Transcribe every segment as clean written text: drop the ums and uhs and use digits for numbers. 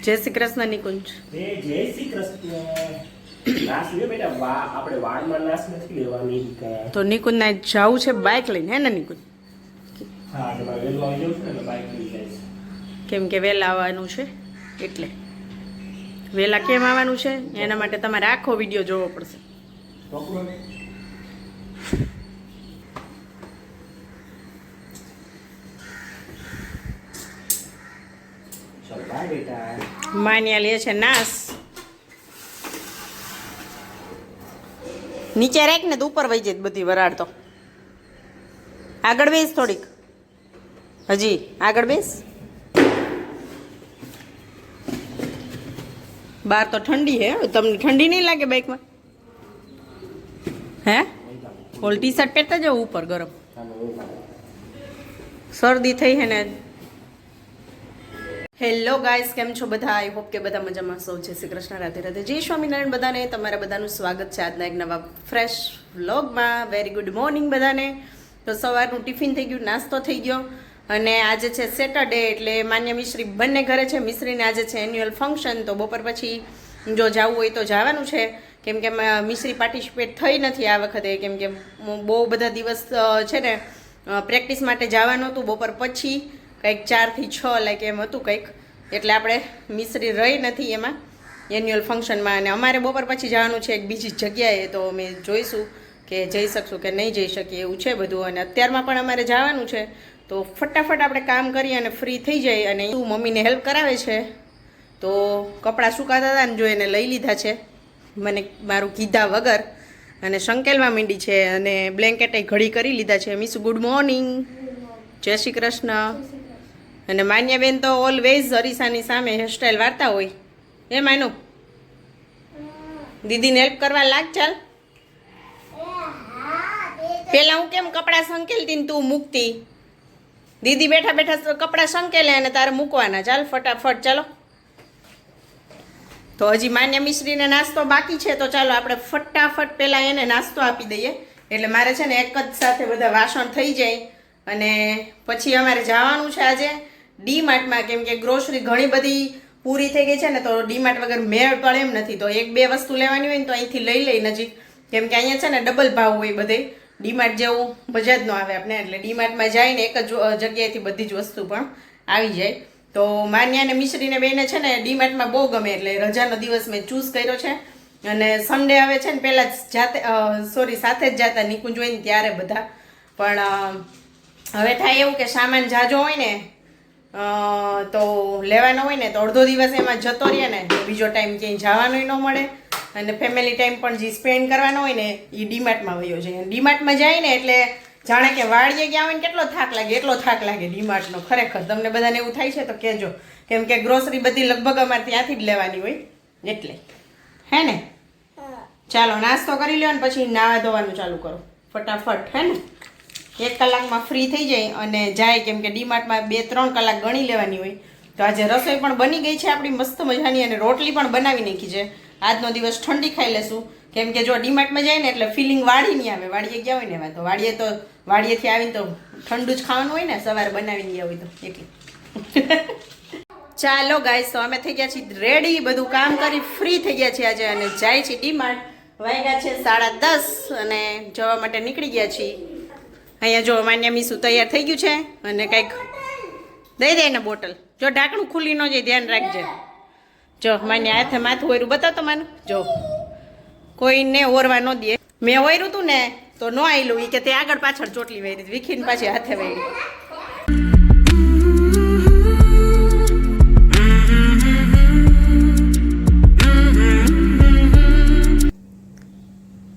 જય શ્રી કૃષ્ણ નિકુંજ. જય શ્રી કૃષ્ણ. નાસ લે બેટા, આપણે વાળમાં નાસ નથી લેવાની. તો નિકુંજ ને જવું છે બાઇક લઈને, હે ને નિકુંજ? હા, તમારે વેલું આવી જવું છે ને, બાઇક લઈ જાય. કેમ કે વહેલા આવવાનું છે એટલે. વહેલા કેમ આવવાનું છે એના માટે તમારે આખો વિડીયો જોવો પડશે. ચાલો બાય બેટા. માન્યા લે છે નાસ. નીચે રાખ ને તો ઉપર વહી જાય બધી વરાળ. તો આગળ બેસ, થોડીક હજી આગળ બેસ. બહાર તો ઠંડી હે. તમને ઠંડી નહીં લાગે બાઇકમાં? હે ઓલ ટી શર્ટ પહેરતા જાવ ઉપર, ગરમ શરદી થઈ હે ને. હેલો ગાઈસ, કેમ છો બધા? આઈ હોપ કે બધા મજામાં સૌ. જય શ્રી કૃષ્ણ, રાધે રાધે, જય સ્વામિનારાયણ બધાને. તમારા બધાનું સ્વાગત છે આજના એક નવા ફ્રેશ વ્લોગમાં. વેરી ગુડ મોર્નિંગ બધાને. તો સવારનું ટિફિન થઈ ગયું, નાસ્તો થઈ ગયો, અને આજે છે સેટરડે એટલે માન્ય મિશ્રી બંને ઘરે છે. મિશ્રીને આજે છે એન્યુઅલ ફંક્શન, તો બપોર પછી જો જવું હોય તો જવાનું છે. કેમ કે મિશ્રી પાર્ટિસિપેટ થઈ નથી આ વખતે, કેમ કે બહુ બધા દિવસ છે ને પ્રેક્ટિસ માટે જવાનું હતું. બપોર પછી કંઈક 4 થી 6 લાઈક એમ હતું કંઈક, એટલે આપણે મિશ્રી રહી નથી એમાં એન્યુઅલ ફંક્શનમાં. અને અમારે બપોર પછી જવાનું છે એક બીજી જગ્યાએ, તો અમે જોઈશું કે જઈ શકશું કે નહીં જઈ શકીએ, એવું છે બધું. અને અત્યારમાં પણ અમારે જવાનું છે, તો ફટાફટ આપણે કામ કરીએ અને ફ્રી થઈ જાય. અને તું મમ્મીને હેલ્પ કરાવે છે, તો કપડાં સુકાતા હતા ને જો એને લઈ લીધા છે મને મારું કીધા વગર, અને સંકેલવા માંડી છે, અને બ્લેન્કેટે ઘડી કરી લીધા છે. મિસ ગુડ મોર્નિંગ, જય શ્રી કૃષ્ણ. અને માન્યાબેન તો ઓલવેઝ અરીસાની સામે હેરસ્ટાઈલ વાર્તા હોય. એ માનું દીદીને હેલ્પ કરવા લાગ. ચાલ, પેલા હું કેમ કપડાં સંકેલતી ને તું મૂકતી. દીદી બેઠા બેઠા કપડાં સંકેલે અને તારે મૂકવાના. ચાલ ફટાફટ, ચાલો. તો હજી માન્ય મિશ્રીને નાસ્તો બાકી છે, તો ચાલો આપણે ફટાફટ પહેલાં એને નાસ્તો આપી દઈએ. એટલે મારે છે ને એક જ સાથે બધા વાસણ થઈ જાય, અને પછી અમારે જવાનું છે આજે ડીમાર્ટમાં. કેમ કે ગ્રોસરી ઘણી બધી પૂરી થઈ ગઈ છે ને, તો ડીમાર્ટ વગર મેળ પડે એમ નથી. તો 1-2 વસ્તુ લેવાની હોય ને તો અહીંથી લઈ લઈ નજીક, કેમ કે અહીંયા છે ને ડબલ ભાવ હોય બધે. ડીમાર્ટ જેવું મજા જ ન આવે આપણે, એટલે ડીમાર્ટમાં જઈને એક જ જગ્યાએથી બધી જ વસ્તુ પણ આવી જાય. તો માન્યા અને મિશ્રીને બેને છે ને ડીમાર્ટમાં બહુ ગમે, એટલે રજાનો દિવસ મેં ચૂઝ કર્યો છે. અને સન્ડે આવે છે ને પહેલાં જ જાતે સાથે જ જતા નિકુંજ હોય ને ત્યારે બધા. પણ હવે થાય એવું કે સામાન જાજો હોય ને તો લેવાનો હોય ને, તો અડધો દિવસ એમાં જતો રહે ને, બીજો ટાઈમ ક્યાંય જવાનો ન મળે. અને ફેમિલી ટાઈમ પણ જે સ્પેન્ડ કરવાનો હોય ને એ ડીમાર્ટમાં વયો છે. ડીમાર્ટમાં જાય ને એટલે જાણે કે વાડીએ ગયા હોય ને કેટલો થાક લાગે, એટલો થાક લાગે ડીમાર્ટનો. ખરેખર તમને બધાને એવું થાય છે તો કહેજો, કેમ કે ગ્રોસરી બધી લગભગ અમારે ત્યાંથી જ લેવાની હોય એટલે. હે ને? ચાલો નાસ્તો કરી લ્યો ને પછી નાવા ધોવાનું ચાલુ કરો ફટાફટ. હે ને? 1 કલાકમાં ફ્રી થઈ જાય અને જાય, કેમ કે ડીમાર્ટમાં 2-3 કલાક ગણી લેવાની હોય. તો આજે રસોઈ પણ બની ગઈ છે આપણી મસ્ત મજાની, અને રોટલી પણ બનાવી નાખી છે. આજનો દિવસ ઠંડી ખાઈ લેશું, કેમ કે જો ડીમાર્ટમાં જાય ને એટલે ફિલિંગ વાડી નહીં આવે. વાડીએ ગયા હોય ને એમાં, તો વાડીએથી આવીને તો ઠંડુ જ ખાવાનું હોય ને, સવારે બનાવીને ગયા હોય તો એટલે. ચાલો ગાઈસ, તો અમે થઈ ગયા છીએ રેડી, બધું કામ કરી ફ્રી થઈ ગયા છીએ આજે, અને જાય છે ડીમાર્ટ. વાગ્યા છે 10:30 અને જવા માટે નીકળી ગયા છીએ. અહીંયા જો માન્ય મીસુ તૈયાર થઈ ગયું છે, અને કંઈક દઈ દે ને બોટલ. જો ઢાંકણું ખુલ્લી ન જાય, ધ્યાન રાખજે. જો માન્ય હાથે માથું ઓયરું બતાવતો માનું. જો કોઈને ઓરવા ન દે. મેં ઓયરું હતું ને તો ન આવેલું, એ કે તે આગળ પાછળ ચોટલી વેરી વિખીને પાછી હાથે વેરી.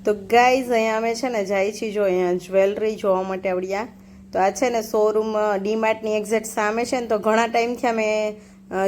તો ગાઈઝ અહીંયા અમે છે ને જાય છીએ જો અહીંયા જ્વેલરી જોવા માટે આવડ્યા. તો આ છે ને શોરૂમ ડીમાર્ટની એક્ઝેક્ટ સામે છે ને, તો ઘણા ટાઈમથી અમે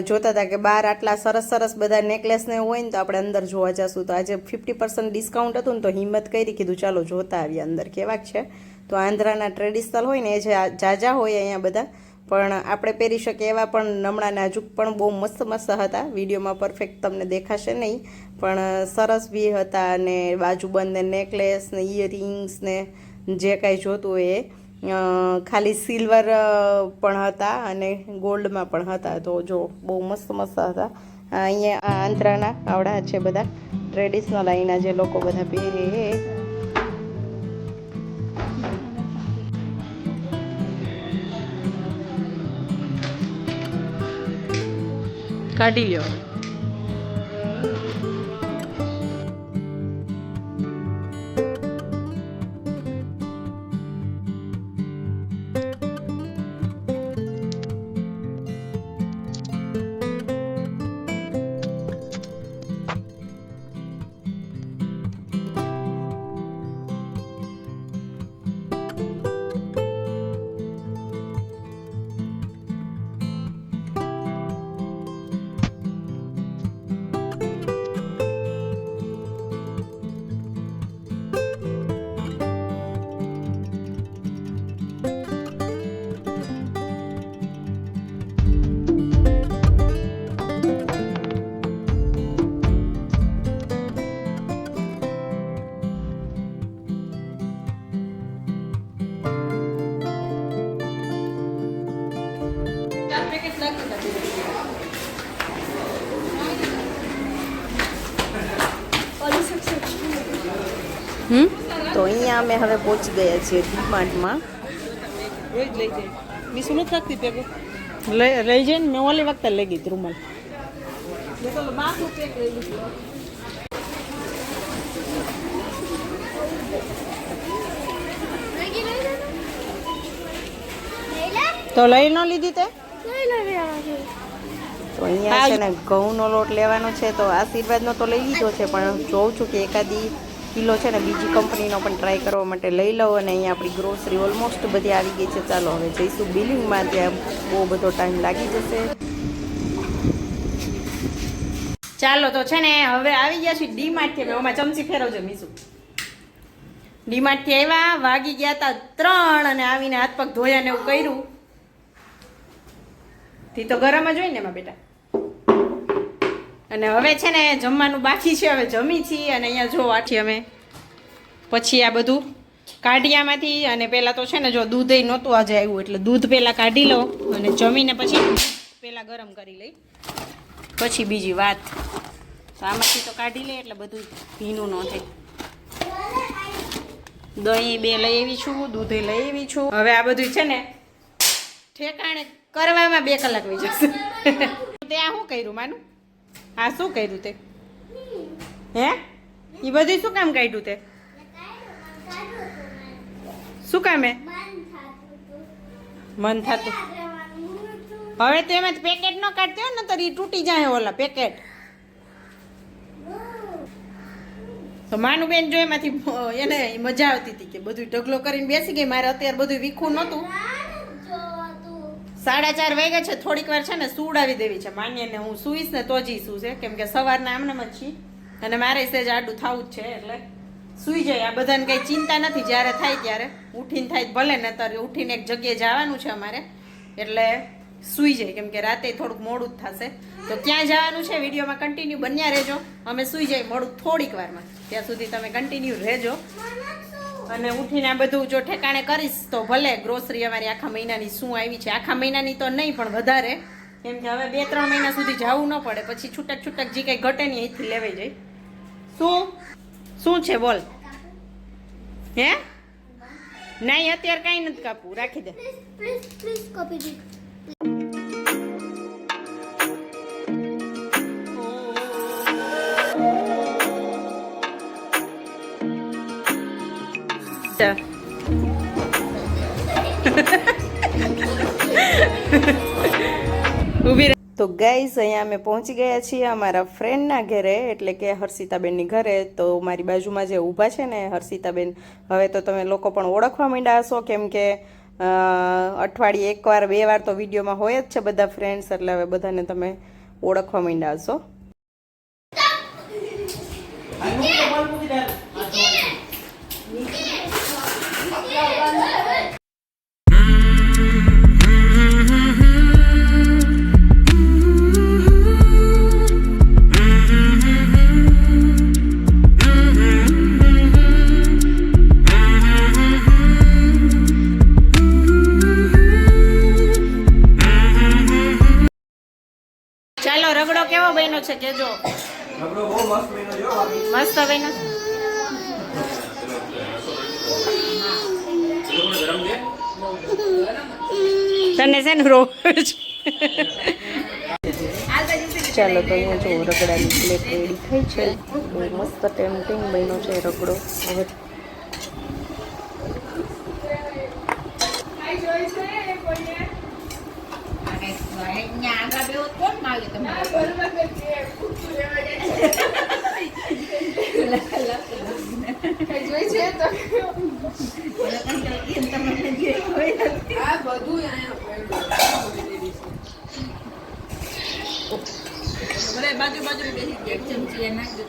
જોતા હતા કે બહાર આટલા સરસ સરસ બધા નેકલેસ ને હોય ને, તો આપણે અંદર જોવા જશું. તો આજે 50% ડિસ્કાઉન્ટ હતું ને, તો હિંમત કરી, કીધું ચાલો જોતા આવીએ અંદર કેવાક છે. તો આંધ્રાના ટ્રેડિશનલ હોય ને એ જે જાજા હોય અહીંયા બધા, પણ આપણે પહેરી શકીએ એવા પણ નમણા નાજુક પણ બહુ મસ્ત મસ્ત હતા. વિડીયોમાં પરફેક્ટ તમને દેખાશે નહીં, પણ સરસ બી હતા. અને બાજુબંધ ને નેકલેસ ને ઇયરિંગ્સ ને જે કાંઈ જોતું હોય એ ખાલી સિલ્વર પણ હતા અને ગોલ્ડમાં પણ હતા. તો જો બહુ મસ્ત મસ્ત હતા. અહીંયા આ આંતરાના આવડા છે બધા ટ્રેડિશનલ અહીંના જે લોકો બધા પહેરે. કાઢી લ્યો. તો અહીંયા અમે હવે પહોંચી ગયા છીએ ડીમાર્ટમાં. લઈ જઈને મેં ઓલી વખતે લઈ ગઈ રૂમાલ. તો લઈ ન લીધી તે? તો અહીંયા છે ને ઘઉંનો લોટ લેવાનો છે. તો આશીર્વાદનો તો લઈ લીધો છે, પણ જોઉં છું કે એકાદી કિલો છે ને બીજી કંપનીનો પણ ટ્રાય કરવા માટે લઈ લઉં. અને અહીંયા આપણી ગ્રોસરી ઓલમોસ્ટ બધી આવી ગઈ છે. ચાલો હવે જઈશું બિલિંગમાં. ત્યાં બહુ બધો ટાઈમ લાગી જશે. ચાલો તો છે ને હવે આવી ગયા છીએ ડીમાર્ટથી. હવે આમાં ચમચી ફેરવજો મીસુ. ડીમાર્ટથી આવ્યા, વાગી ગયા હતા 3 અને આવીને હાથ પગ ધોયા ને એવું કર્યું. થી તો ગરમ જ હોય ને એમાં બેટા. અને હવે છે ને જમવાનું બાકી છે. હવે જમી છીએ અને અહીંયા જો આથી અમે પછી આ બધું કાઢિયામાંથી. અને પહેલાં તો છે ને જો દૂધ નહોતું આજે આવ્યું, એટલે દૂધ પહેલાં કાઢી લો અને જમીને પછી પહેલાં ગરમ કરી લઈ, પછી બીજી વાત. તો આમાંથી તો કાઢી લે એટલે બધું ભીનું ન થાય. દહીં 2 લઈ આવી છું, દૂધ લઈ આવી છું. હવે આ બધું છે ને ઠેકાણે કરવામાં 2 કલાક વહી જશે. તે આ શું કર્યું માનું? આ શું કર્યું તે? હે એ બધું શું કામ કાઢ્યું તે? શું કામ? મન થતું. હવે તો એમાં પેકેટ ન કાઢતી હોય ને તો એ તૂટી જાય ઓલા પેકેટ. તો માનું બેન જો એમાંથી એને મજા આવતી હતી કે બધું ઢગલો કરીને બેસી ગઈ. મારે અત્યારે બધું વીખું નહોતું. 4:30 વાગ્યા છે. થોડીક વાર છે ને સુવડાવી દેવી છે માન્યને. હું સુઈશ ને તો જ શું છે, કેમ કે સવારના આમનામ જ છીએ અને મારે સેજ આડું થવું જ છે, એટલે સુઈ જાય. આ બધાને કંઈ ચિંતા નથી. જ્યારે થાય ત્યારે ઉઠીને થાય ભલે, ને ત્યારે ઉઠીને એક જગ્યાએ જવાનું છે અમારે, એટલે સુઈ જાય. કેમ કે રાતે થોડુંક મોડું જ થશે. તો ક્યાં જવાનું છે વિડીયોમાં કન્ટિન્યુ બન્યા રહેજો. અમે સુઈ જાય મોડું થોડીક વારમાં, ત્યાં સુધી તમે કન્ટિન્યુ રહેજો. અને ઉઠીને આ બધું જો ઠેકાણે કરીશ તો ભલે. ગ્રોસરી અમારી આખા મહિનાની શું આવી છે, આખા મહિનાની તો નહીં પણ વધારે, કેમ કે હવે 2-3 મહિના સુધી જવું ન પડે. પછી છૂટક છૂટક જે કંઈ ઘટે નહીં અહીંથી લેવાઈ જાય. શું છે બોલ? હે નહીં અત્યારે કાંઈ નથી કાપવું, રાખી દે. તો ગાઈસ અહીંયા અમે પહોંચી ગયા છીએ અમારા ફ્રેન્ડના ઘરે, એટલે કે હર્ષિતાબેનની ઘરે. તો મારી બાજુમાં જે ઊભા છે ને હર્ષિતાબેન, હવે તો તમે લોકો પણ ઓળખવા માંડ્યા હશો, કેમ કે અઠવાડિયે 1 વાર 2 વાર તો વિડીયોમાં હોય જ છે બધા ફ્રેન્ડ્સ, એટલે હવે બધાને તમે ઓળખવા માંડ્યા હશો. ચાલો રગડો કેવો બન્યો છે કેજો. રગડો બહુ મસ્ત બન્યો છે હો ભાભી. મસ્ત બન્યો. ગરમ છે. તને છે ને રોગ ચાલો તો અહીંયા જો રગડાની પ્લેટ રેડી થઈ છે. બહુ મસ્ત ટેમ્પટિંગ બન્યો છે રગડો. હવે બાજુ બાજુ બેસી ગયા ચમચી નાખ દે.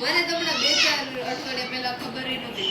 મને તમને 2-4 અઠવાડિયા પહેલા ખબર નહોતી.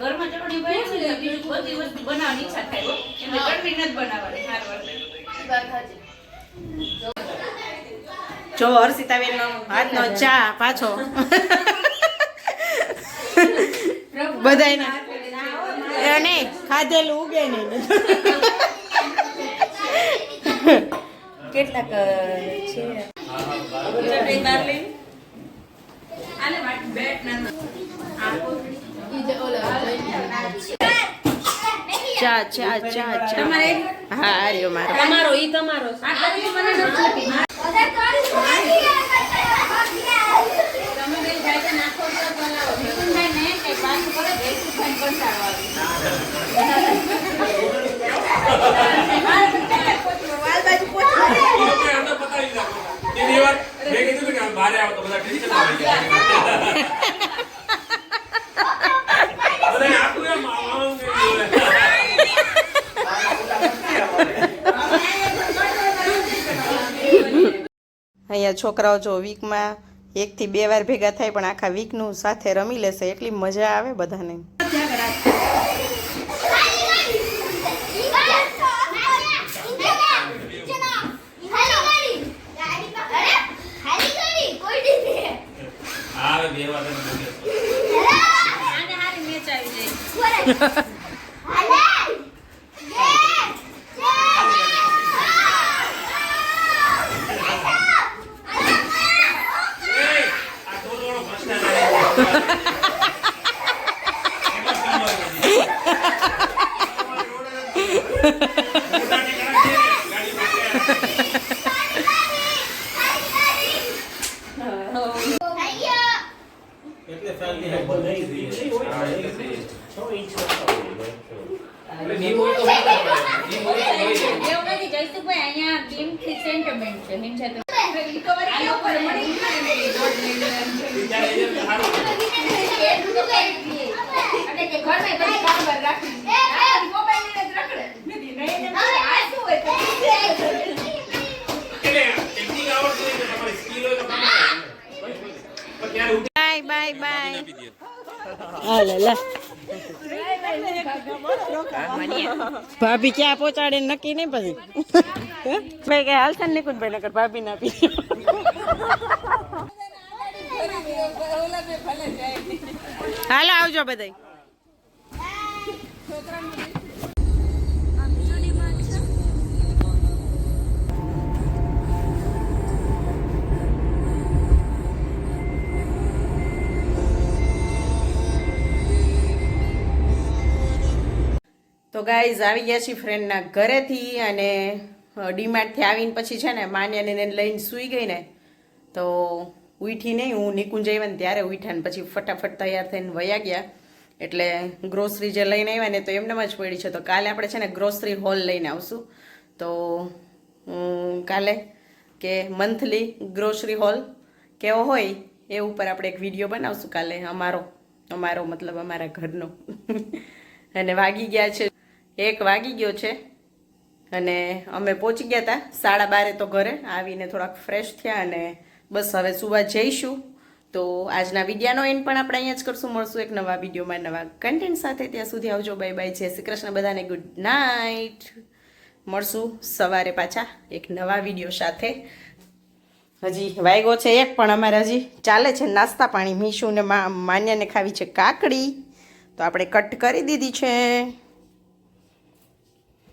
ઘરમાં ચટણી બની બીજું બધી વસ્તુ બનાવવાની ઈચ્છા થાય એટલે ચટણી નથી બનાવવાની. જો હર્ષિતાબેન નો હાથનો ચા પાછો બધાને એને ખાધેલું ઉગે નહીં. કેટલાક છે ચા ચા ચા ચા. હા આર્યો મારો તમારો ઈ તમારો અહીંયા છોકરાઓ જો વીકમાં 1 થી 2 વાર ભેગા થાય પણ આખા વીકનું સાથે રમી લેશે એટલી મજા આવે બધાને. Bye bye bye. ભાભી ક્યાં પહોંચાડે નક્કી નહીં પછી ભાઈ કઈ હાલતા નીકળ ભાઈ નકર ભાભી ના પી. હાલો આવજો બધા. તો ગાઈઝ આવી ગયા છીએ ફ્રેન્ડના ઘરેથી અને ડીમાર્ટથી આવીને પછી છે ને માન્યાને એને લઈને સૂઈ ગઈ ને તો ઉઠી નહીં, હું નિકુંજ આવ્યા ને ત્યારે ઉઠ્યા ને પછી ફટાફટ તૈયાર થઈને વયા ગયા. એટલે ગ્રોસરી જે લઈને આવ્યા ને તો એમને જ પડી છે. તો કાલે આપણે છે ને ગ્રોસરી હોલ લઈને આવશું. તો કાલે કે મંથલી ગ્રોસરી હોલ કેવો હોય એ ઉપર આપણે એક વિડીયો બનાવશું કાલે, અમારો મતલબ અમારા ઘરનો. અને વાગી ગયા છે 1 વાગી ગયો છે અને અમે પહોંચી ગયા હતા 12:30 તો ઘરે આવીને થોડાક ફ્રેશ થયા અને બસ હવે સુવા જઈશું. તો આજના વિડીયોનો એન્ડ પણ આપણે અહીંયા જ કરશું. મળશું એક નવા વિડીયોમાં નવા કન્ટેન્ટ સાથે. ત્યાં સુધી આવજો, બાય બાય, જય શ્રી કૃષ્ણ બધાને, ગુડ નાઇટ. મળશું સવારે પાછા એક નવા વિડીયો સાથે. હજી વાગ્યો છે 1 પણ અમારે હજી ચાલે છે નાસ્તા પાણી. મીશુ ને માન્યાને ખાવી છે કાકડી, તો આપણે કટ કરી દીધી છે.